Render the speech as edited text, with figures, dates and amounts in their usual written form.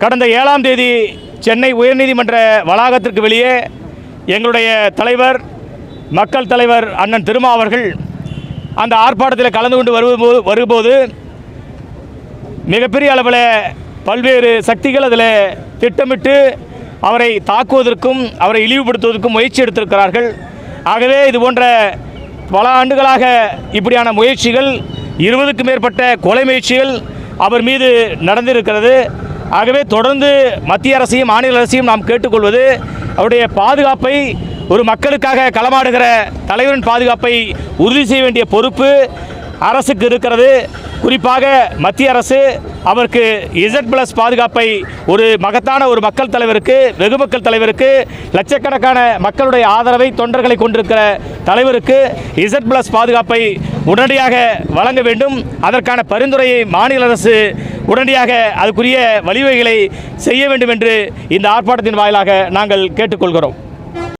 கடந்த 7ஆம் தேதி சென்னை உயர்நீதிமன்ற வளாகத்திற்கு வெளியே எங்களுடைய தலைவர் மக்கள் தலைவர் அண்ணன் திருமா அவர்கள் அந்த ஆர்ப்பாட்டத்தில் கலந்து கொண்டு வரும்போது மிகப்பெரிய அளவில் பல்வேறு சக்திகள் அதில் திட்டமிட்டு அவரை தாக்குவதற்கும் அவரை இழிவுபடுத்துவதற்கும் முயற்சி எடுத்திருக்கிறார்கள். ஆகவே இது போன்ற பல ஆண்டுகளாக இப்படியான முயற்சிகள் 20க்கும் மேற்பட்ட கொலை முயற்சிகள் அவர் மீது நடந்திருக்கிறது. ஆகவே தொடர்ந்து மத்திய அரசையும் மாநில அரசையும் நாம் கேட்டுக்கொள்வது அவருடைய பாதுகாப்பை, ஒரு மக்களுக்காக களமாடுகிற தலைவரின் பாதுகாப்பை உறுதி செய்ய வேண்டிய பொறுப்பு அரசுக்கு இருக்கிறது. குறிப்பாக மத்திய அரசு அவருக்கு Z+ பாதுகாப்பை ஒரு மகத்தான ஒரு மக்கள் தலைவருக்கு, வெகு மக்கள் தலைவருக்கு, லட்சக்கணக்கான மக்களுடைய ஆதரவை தொண்டர்களை கொண்டிருக்கிற தலைவருக்கு Z+ பாதுகாப்பை உடனடியாக வழங்க வேண்டும். அதற்கான பரிந்துரையை மாநில அரசு உடனடியாக அதுக்குரிய வழிவகைகளை செய்ய வேண்டும் என்று இந்த ஆர்ப்பாட்டத்தின் வாயிலாக நாங்கள் கேட்டுக்கொள்கிறோம்.